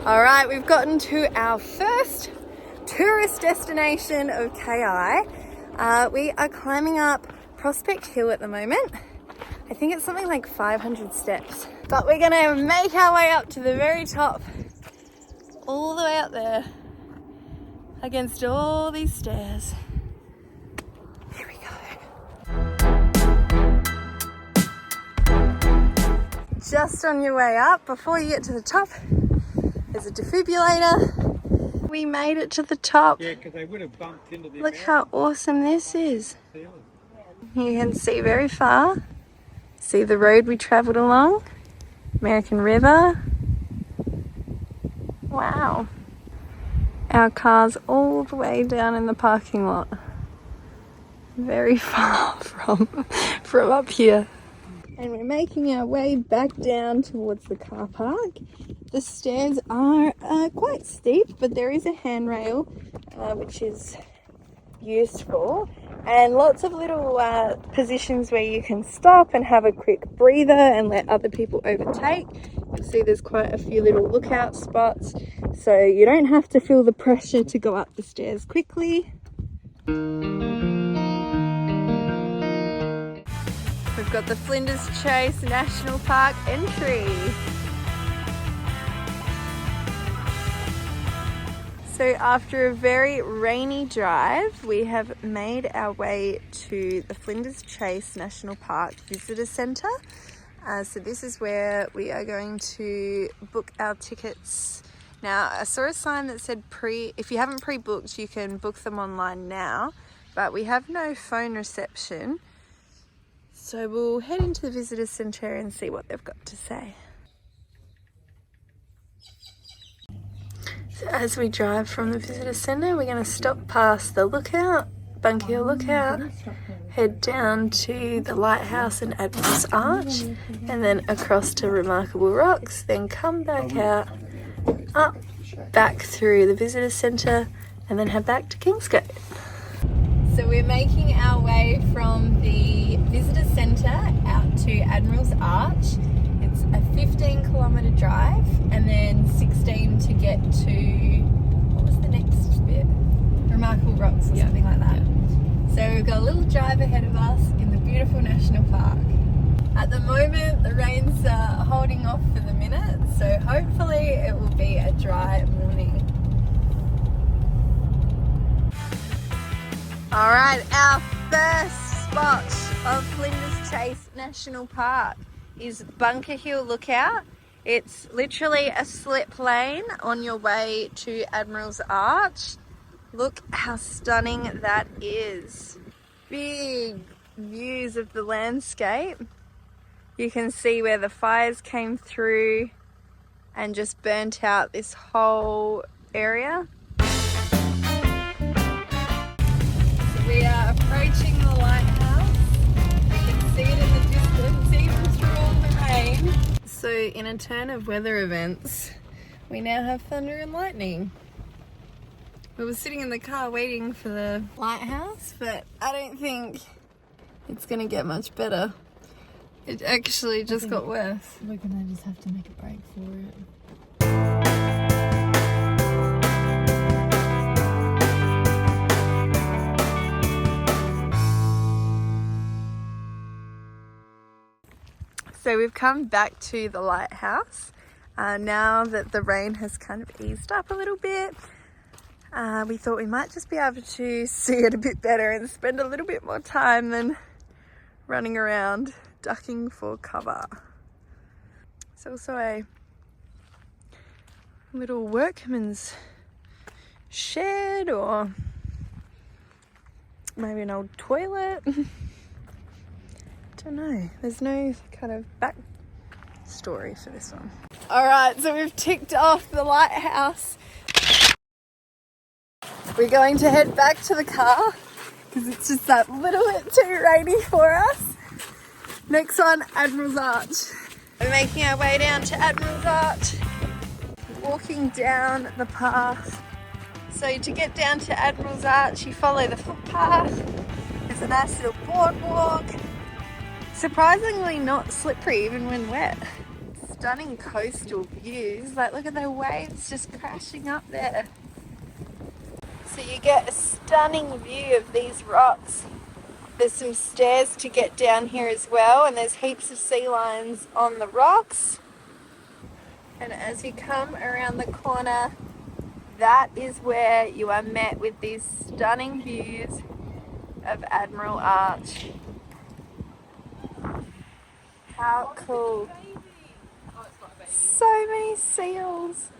All right, we've gotten to our first tourist destination of KI. We are climbing up Prospect Hill at the moment. I think it's something like 500 steps, but we're gonna make our way up to the very top, all the way up there, against all these stairs. Here we go. Just on your way up, before you get to the top, there's a defibrillator. We made it to the top. Yeah, because they would have bumped into the Look how awesome this is. You can see very far. See the road we travelled along. American River. Wow. Our car's all the way down in the parking lot. Very far from up here. And we're making our way back down towards the car park. The stairs are quite steep, but there is a handrail, which is useful, and lots of little positions where you can stop and have a quick breather and let other people overtake. You'll see there's quite a few little lookout spots, so you don't have to feel the pressure to go up the stairs quickly. We've got the Flinders Chase National Park entry. So after a very rainy drive, we have made our way to the Flinders Chase National Park Visitor Centre. So this is where we are going to book our tickets. Now, I saw a sign that said if you haven't pre-booked, you can book them online now, but we have no phone reception. So we'll head into the visitor centre and see what they've got to say. So as we drive from the visitor centre, we're going to stop past the lookout, Bunker Hill Lookout, head down to the Lighthouse and Admirals Arch, and then across to Remarkable Rocks, then come back out, up, back through the visitor centre, and then head back to Kingsgate. So we're making our way from the visitor centre out to Admirals Arch. It's a 15-kilometre drive and then 16 to get to, what was the next bit? Remarkable Rocks or something like that. So we've got a little drive ahead of us in the beautiful national park. At the moment, the rain's holding off for the minute, so hopefully it will be a dry morning. All right, our first spot of Flinders Chase National Park is Bunker Hill Lookout. It's literally a slip lane on your way to Admirals Arch. Look how stunning that is. Big views of the landscape. You can see where the fires came through and just burnt out this whole area. We are approaching the lighthouse. You can see it in the distance, even through all the rain. So in a turn of weather events, we now have thunder and lightning. We were sitting in the car waiting for the lighthouse, but I don't think it's gonna get much better. It actually just got worse. We're gonna just have to make a break for it. So we've come back to the lighthouse now that the rain has kind of eased up a little bit. We thought we might just be able to see it a bit better and spend a little bit more time than running around ducking for cover. It's also a little workman's shed or maybe an old toilet. Don't know. There's no kind of back story for this one. All right, so we've ticked off the lighthouse. We're going to head back to the car because it's just that little bit too rainy for us. Next one, Admirals Arch. We're making our way down to Admirals Arch, walking down the path. So to get down to Admirals Arch, you follow the footpath. There's a nice little boardwalk. Surprisingly not slippery even when wet. stunning coastal views. Like, look at the waves just crashing up there. So you get a stunning view of these rocks. There's some stairs to get down here as well, and there's heaps of sea lions on the rocks. And as you come around the corner, that is where you are met with these stunning views of Admirals Arch. How cool. So many seals.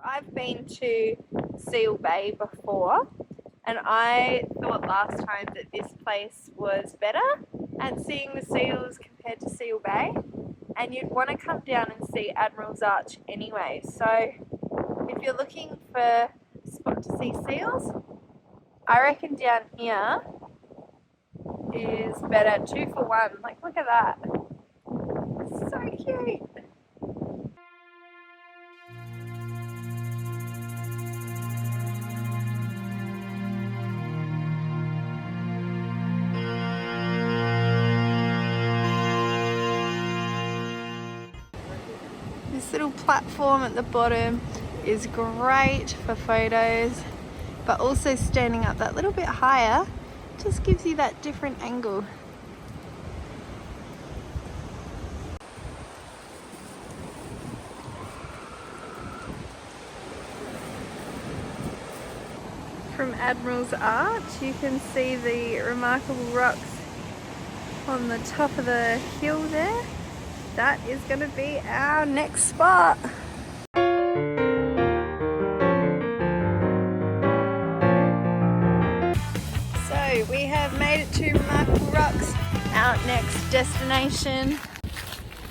I've been to Seal Bay before, and I thought last time that this place was better at seeing the seals compared to Seal Bay, and you'd want to come down and see Admirals Arch anyway. So if you're looking for a spot to see seals, I reckon down here is better. 2 for 1. Like, look at that. So cute. This little platform at the bottom is great for photos, but also standing up that little bit higher just gives you that different angle. From Admirals Arch, you can see the remarkable rocks on the top of the hill there. That is going to be our next spot. So we have made it to Remarkable Rocks, our next destination.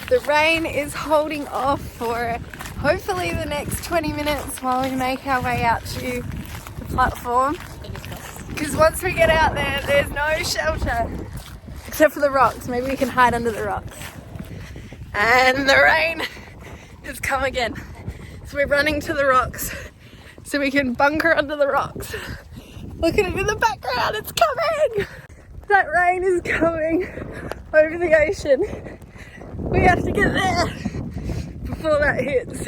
The rain is holding off for hopefully the next 20 minutes while we make our way out to the platform. Because once we get out there, there's no shelter except for the rocks. Maybe we can hide under the rocks. And the rain has come again. So we're running to the rocks so we can bunker under the rocks. Look at it in the background, it's coming! That rain is coming over the ocean. We have to get there before that hits.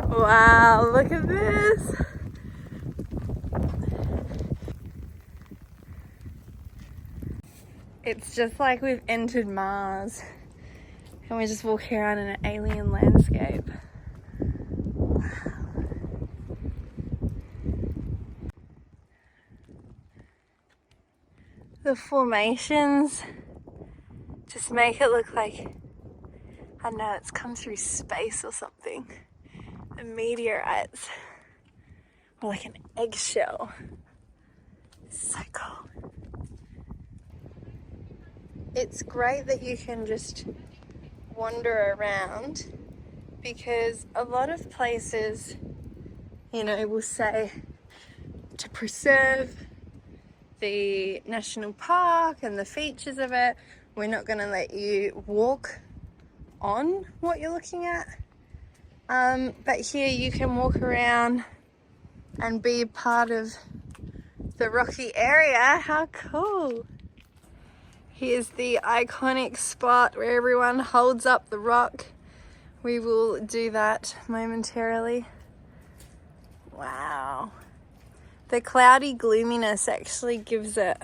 Wow, look at this. It's just like we've entered Mars and we're just walking around in an alien landscape. Wow. The formations just make it look like, I don't know, it's come through space or something. The meteorites, or like an eggshell. It's so cool. It's great that you can just wander around, because a lot of places, you know, will say to preserve the national park and the features of it, we're not going to let you walk on what you're looking at. But here you can walk around and be a part of the rocky area. How cool! Here's the iconic spot where everyone holds up the rock. We will do that momentarily. Wow. The cloudy gloominess actually gives it,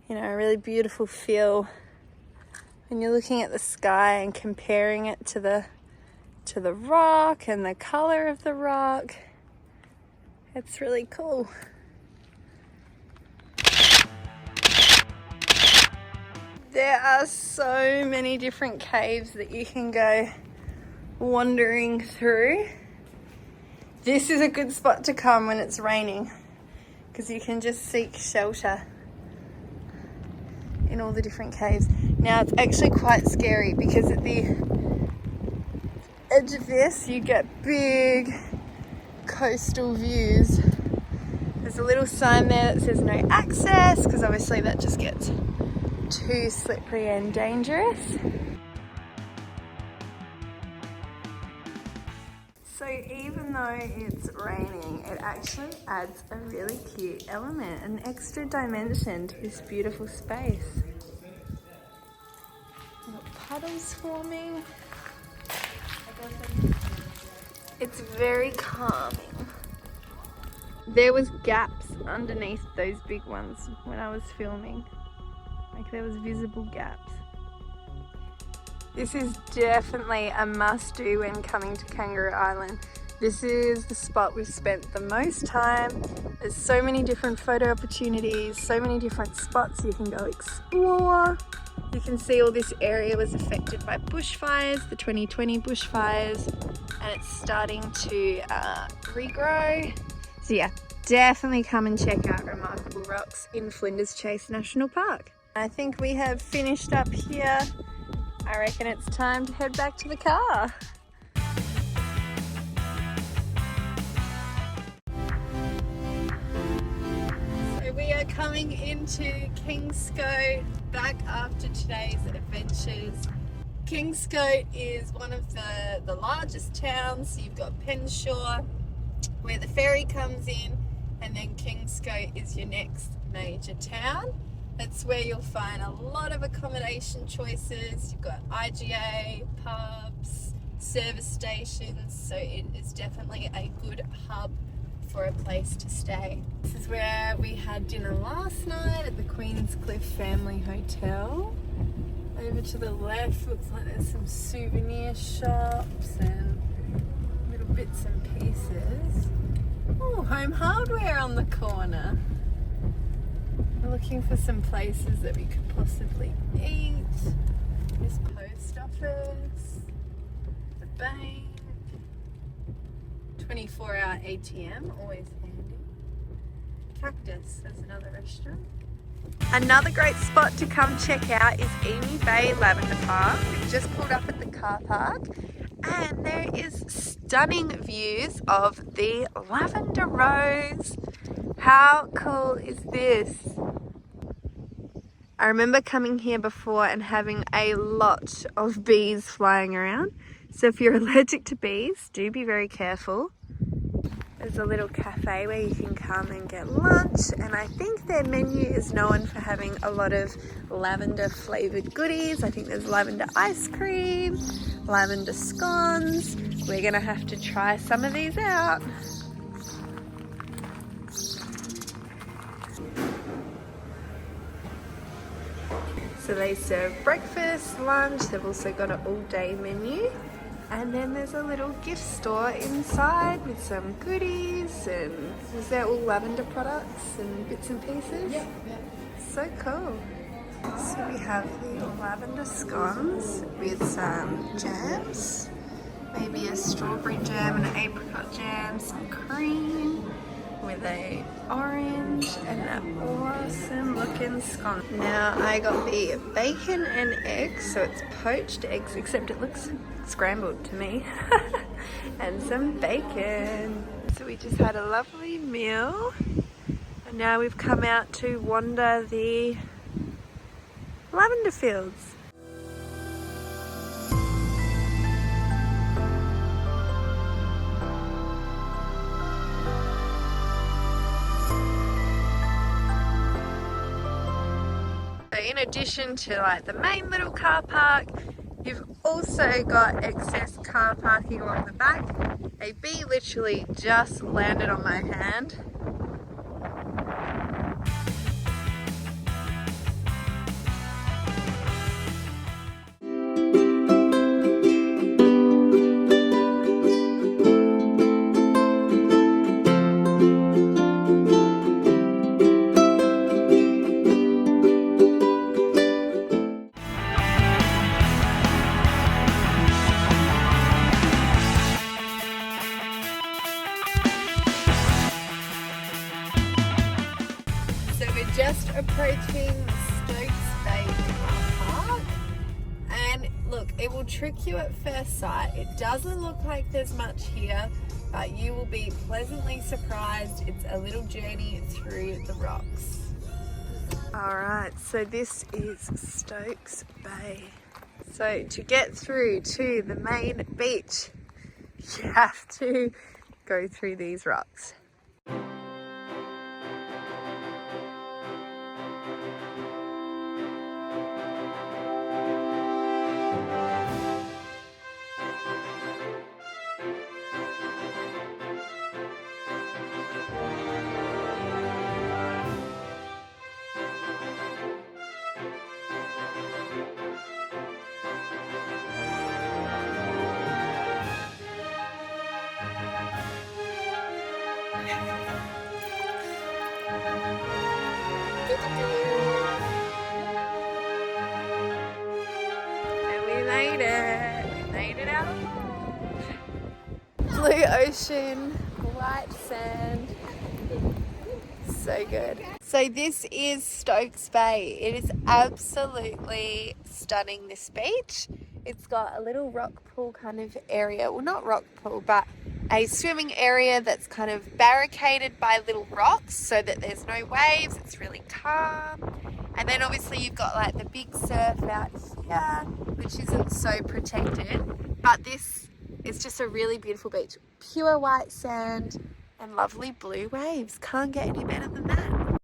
you know, a really beautiful feel when you're looking at the sky and comparing it to the rock and the color of the rock. It's really cool. There are so many different caves that you can go wandering through. This is a good spot to come when it's raining, because you can just seek shelter in all the different caves. Now it's actually quite scary because at the edge of this you get big coastal views. There's a little sign there that says no access, because obviously that just gets too slippery and dangerous. So even though it's raining, it actually adds a really cute element, an extra dimension to this beautiful space. puddles forming. It's very calming. There was gaps underneath those big ones when I was filming. Like there was visible gaps. This is definitely a must-do when coming to Kangaroo Island. This is the spot we've spent the most time. There's so many different photo opportunities, so many different spots you can go explore. You can see all this area was affected by bushfires, the 2020 bushfires, and it's starting to regrow. So yeah, definitely come and check out Remarkable Rocks in Flinders Chase National Park. I think we have finished up here. I reckon it's time to head back to the car. So we are coming into Kingscote back after today's adventures. Kingscote is one of the largest towns. So you've got Penshaw where the ferry comes in, and then Kingscote is your next major town. That's where you'll find a lot of accommodation choices. You've got IGA, pubs, service stations, so it is definitely a good hub for a place to stay. This is where we had dinner last night at the Queenscliff Family Hotel. Over to the left looks like there's some souvenir shops and little bits and pieces. Oh, Home Hardware on the corner. We're looking for some places that we could possibly eat. This post office, the bank, 24-hour ATM, always handy. Cactus, there's another restaurant. Another great spot to come check out is Bay Lavender Farm. We've just pulled up at the car park, and there is stunning views of the lavender rose. How cool is this? I remember coming here before and having a lot of bees flying around. So if you're allergic to bees, do be very careful. There's a little cafe where you can come and get lunch, and I think their menu is known for having a lot of lavender flavoured goodies. I think there's lavender ice cream, lavender scones. We're gonna have to try some of these out. So they serve breakfast, lunch, they've also got an all-day menu. And then there's a little gift store inside with some goodies, and is there all lavender products and bits and pieces? Yeah. So cool. So we have the lavender scones with some jams, maybe a strawberry jam and an apricot jam, some cream with a orange and an awesome looking scone. Now I got the bacon and eggs, so it's poached eggs, except it looks scrambled to me, and some bacon. So we just had a lovely meal, and now we've come out to wander the lavender fields. In addition to like the main little car park, you've also got excess car parking along the back. A bee literally just landed on my hand. Just approaching Stokes Bay car park, and look, it will trick you at first sight. It doesn't look like there's much here, but you will be pleasantly surprised. It's a little journey through the rocks. Alright, so this is Stokes Bay. So to get through to the main beach, you have to go through these rocks. And we made it. We made it out of blue ocean, white sand. So good. So this is Stokes Bay. It is absolutely stunning, this beach. It's got a little rock pool kind of area. Well, not rock pool, but a swimming area that's kind of barricaded by little rocks so that there's no waves. It's really calm. And then obviously you've got like the big surf out here, which isn't so protected. But this is just a really beautiful beach. Pure white sand and lovely blue waves. Can't get any better than that.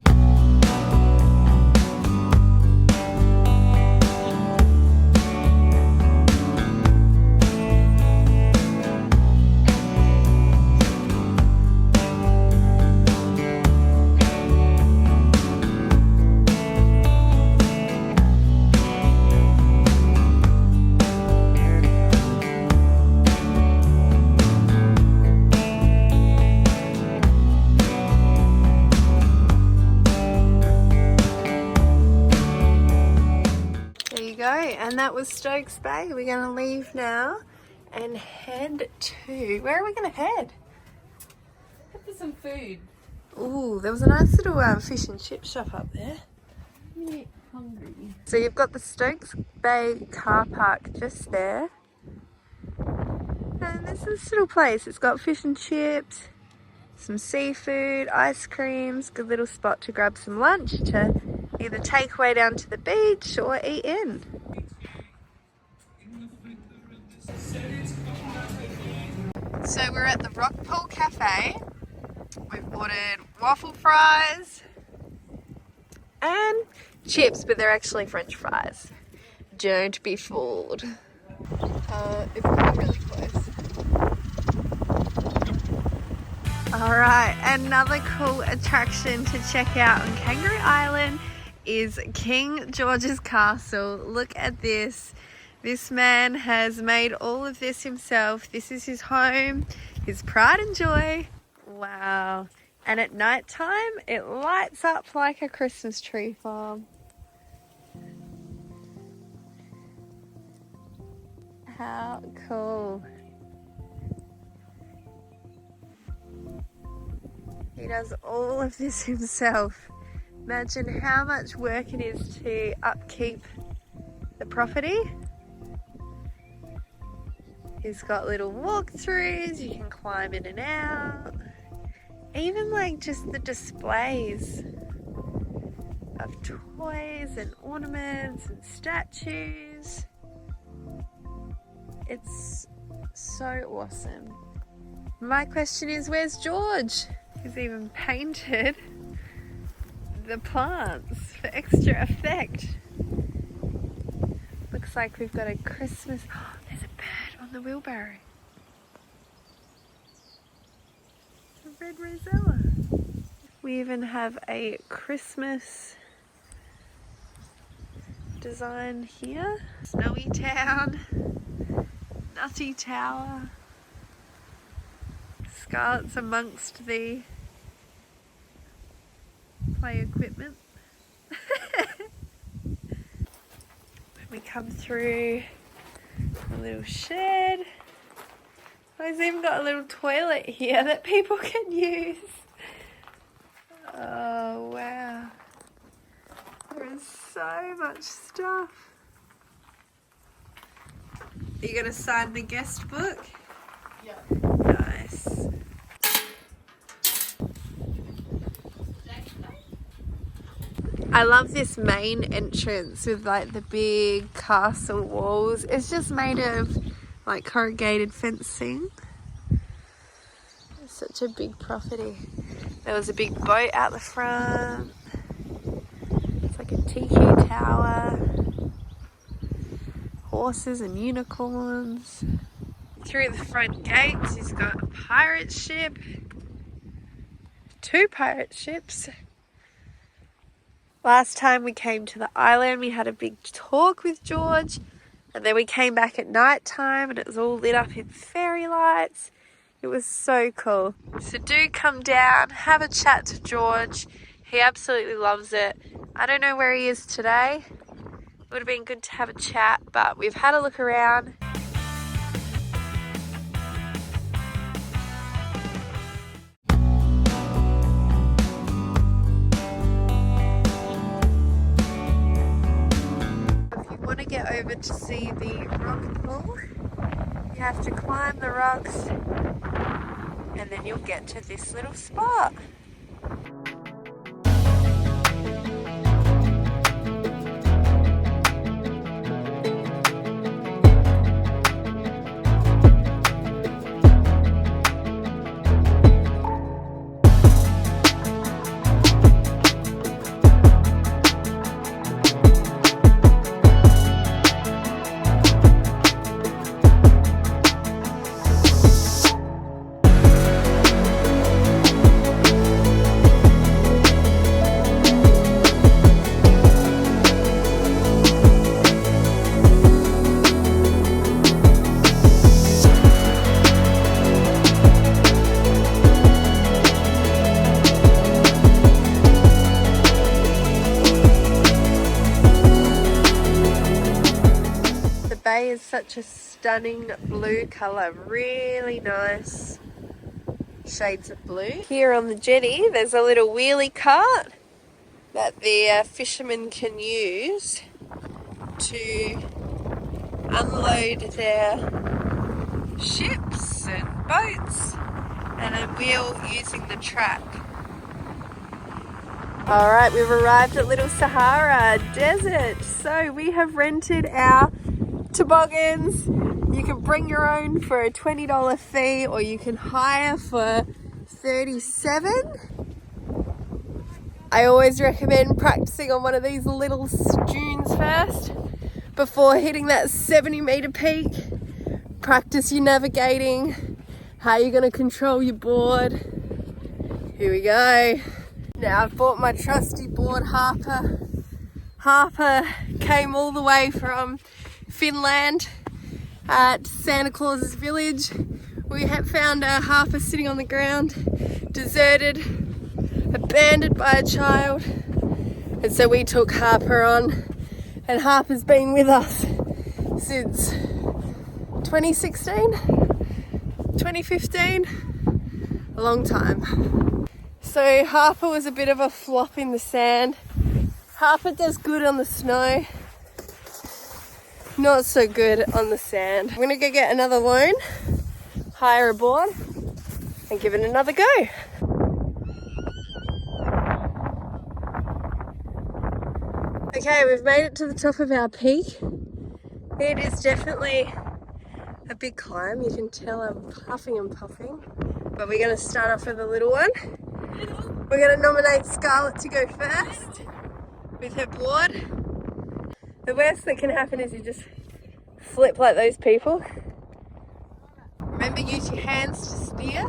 And that was Stokes Bay. We're going to leave now and head to... Where are we going to head? Head for some food. Ooh, there was a nice little fish and chip shop up there. I'm gonna get hungry. So you've got the Stokes Bay car park just there. And there's this little place. It's got fish and chips, some seafood, ice creams, good little spot to grab some lunch to either take away down to the beach or eat in. So we're at the Rockpool Cafe. We've ordered waffle fries and chips, but they're actually French fries. Don't be fooled. If we come really close. Alright, another cool attraction to check out on Kangaroo Island is King George's Castle. Look at this. This man has made all of this himself. This is his home, his pride and joy. Wow. And at night time, it lights up like a Christmas tree farm. How cool. He does all of this himself. Imagine how much work it is to upkeep the property. He's got little walkthroughs, you can climb in and out. Even like just the displays of toys and ornaments and statues. It's so awesome. My question is, where's George? He's even painted the plants for extra effect. Looks like we've got a Christmas... Oh, there's a bird on the wheelbarrow. A red rosella. We even have a Christmas design here. Snowy Town, Nutty Tower. Scarlet's amongst the play equipment. We come through a little shed. He's even got a little toilet here that people can use. Oh wow. There is so much stuff. Are you going to sign the guest book? Yeah. Nice. I love this main entrance with like the big castle walls. It's just made of like corrugated fencing. It's such a big property. There was a big boat out the front. It's like a tiki tower. Horses and unicorns. Through the front gates, he's got a pirate ship. 2 pirate ships. Last time we came to the island, we had a big talk with George, and then we came back at night time and it was all lit up in fairy lights. It was so cool. So do come down, have a chat to George. He absolutely loves it. I don't know where he is today. It would have been good to have a chat, but we've had a look around. If you want to get over to see the rock pool, you have to climb the rocks and then you'll get to this little spot. Bay is such a stunning blue colour, really nice shades of blue. Here on the jetty there's a little wheelie cart that the fishermen can use to unload their ships and boats, and a wheel using the track. Alright, we've arrived at Little Sahara Desert. So we have rented our toboggans. You can bring your own for a $20 fee, or you can hire for $37. I always recommend practicing on one of these little dunes first before hitting that 70-meter peak. Practice your navigating, how you're going to control your board. Here we go. Now I've bought my trusty board, Harper. Harper came all the way from Finland at Santa Claus's village. We had found Harper sitting on the ground, deserted, abandoned by a child, and so we took Harper on, and Harper's been with us since 2016, 2015, a long time. So Harper was a bit of a flop in the sand. Harper does good on the snow, not so good on the sand. I'm gonna go get another loan, hire a board, and give it another go. Okay, we've made it to the top of our peak. It is definitely a big climb. You can tell I'm puffing and puffing, but we're gonna start off with a little one. We're gonna nominate Scarlett to go first with her board. The worst that can happen is you just flip like those people. Remember, use your hands to steer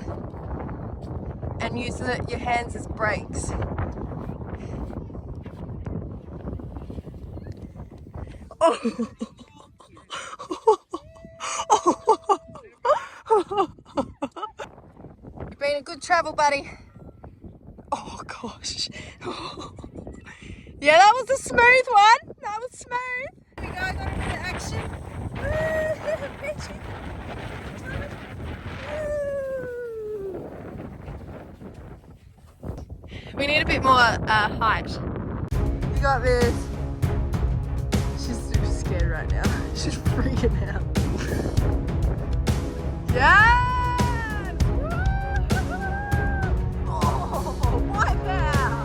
and use your hands as brakes. Oh. You've been a good travel buddy. Oh gosh. Yeah, that was a smooth one. That was smooth. Here we go, got a bit of action. We need a bit more height. You got this. She's super scared right now. She's freaking out. Yes! Oh, what now?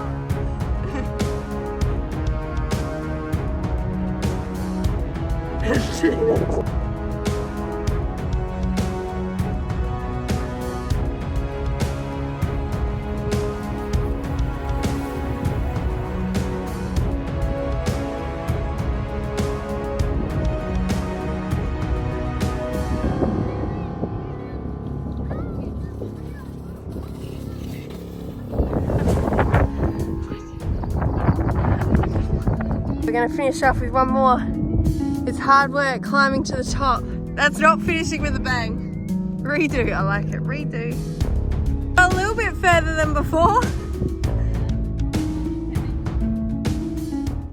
We're going to finish off with one more. It's hard work climbing to the top. That's not finishing with a bang. Redo, I like it, redo. A little bit further than before.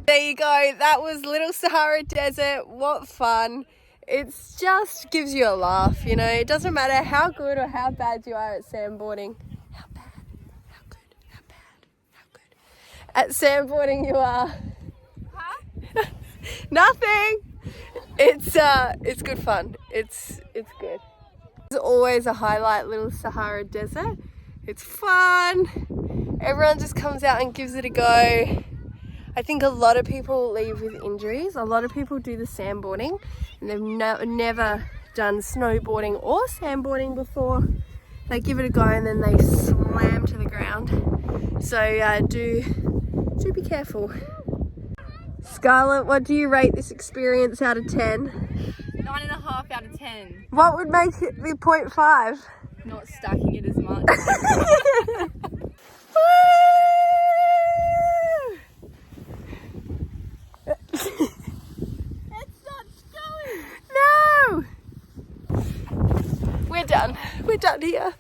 There you go. That was Little Sahara Desert. What fun. It's just gives you a laugh, you know. It doesn't matter how good or how bad you are at sandboarding. How bad, how good, how bad, how good. At sandboarding you are. Huh? Nothing. It's good fun. It's good. It's always a highlight, Little Sahara Desert. It's fun. Everyone just comes out and gives it a go. I think a lot of people leave with injuries. A lot of people do the sandboarding and they've never done snowboarding or sandboarding before. They give it a go and then they slam to the ground. So do be careful. Scarlett, what do you rate this experience out of 10? 9.5 out of 10. What would make it be 0.5? Not stacking it as much. It's not going. No! We're done. We're done here.